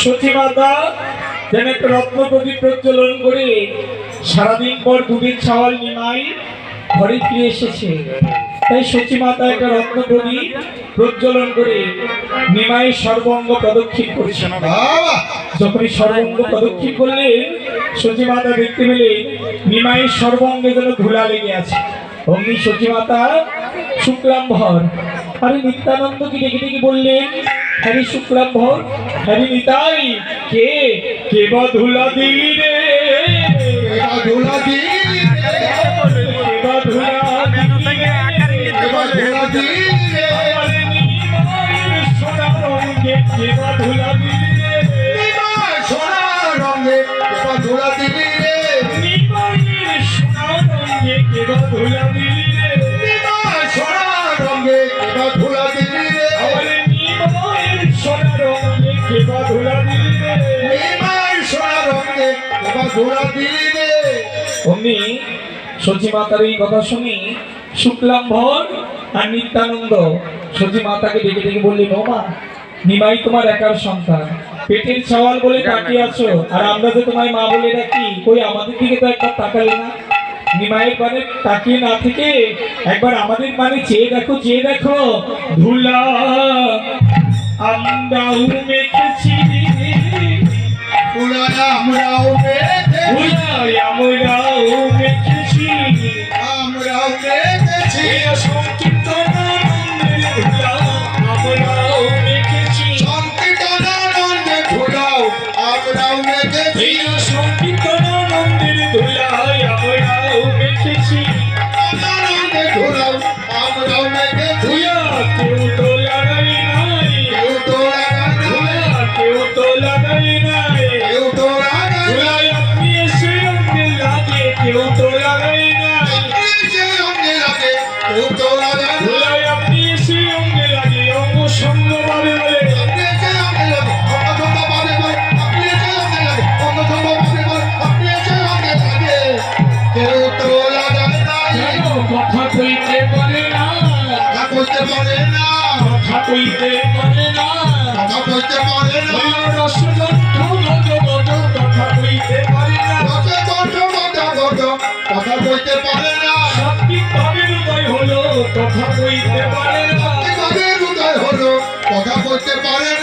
সতীমাতা যেন একটা রত্ন প্রদীপ প্রজ্বলন করে সারাদিন পর দুধের ছাওয়াল নিমাই ঘরে ফিরে এসেছে। তাই সতীমাতা একটা রত্ন প্রদীপ প্রজ্বলন করে নিমাইয়ের সর্বাঙ্গ প্রদক্ষিণ করেছেন। যখনই সর্বাঙ্গ প্রদক্ষিণ করলেন সতীমাতা দেখতে পেলেন নিমাইয়ের সর্বাঙ্গে যেন ধুলা লেগে আছে। অমনি সতীমাতা শুক্লাম্ভর আরে নিত্যানন্দকে ডেকে ডেকে বললেন, হ্যারি শুক্লাম্ভর, হ্যারি নিতাই, কে কে বা ধুলা দিলি রে, ধুলা দিলি রে, কে বা ধুলা সোনা রঙে কে বা ধুলা দিলি রে, সোনা রঙে কে বা ধুলা দিলি রে, সোনা রঙে কে বা ধুলা দিলি রে, সোনা রঙে কে বা ধুলা দিলি রে, সোনা রঙে কে বা ধুলা দিলি রে, সোনা রঙে কে বা ধুলা দিলি রে। অমনি সতীমাতার এই কথা শুনি শুক্লাম্ভর আর নিত্যানন্দ সতীমাতাকে ডেকে ডেকে বললেন, ও মা, নিমাই তোমার একার সন্তান, পেটের ছাওয়াল বলে তাকিয়ে আছো, আর আমরা যে তোমায় মা বলে ডাকি, কই আমাদের দিকে তো একবার তাকালে না। নিমাইয়ের পানে তাকিয়ে না থেকে একবার আমাদের পানে চেয়ে দেখো, চেয়ে দেখো, ধুলা আমরাও মেখেছি, আমরাও মেখেছি, আমরাও মেখেছি, আমরাও মেখেছি, সংকীর্তনানন্দে ধুলাও আমরাও মেখেছি, সংকীর্তনানন্দের ধুলায় আমরাও মেখেছি, আনন্দে ধুলাও আমরাও মেখেছি। কেউ তো লাগাই নাই, কেউ তো কেউ তো লাগাই নাই, কেউ তো ধুলায় আপনি এসে অঙ্গে লাগে, কেউ তো লাগাই নাই, কেউ তো ধুলায় আপনি এসে অঙ্গে লাগে, অঙ্গ সঙ্গ বলে বলে কথা কইতে পারে না, কথা কইতে পারে না, রসগন্ধ গদ গদ কথা কইতে পারে না, কথা কইতে পারে না, সত্যি তবে হৃদয় হলো কথা কইতে পারে না, হৃদয় হলো কথা কইতে পারে না।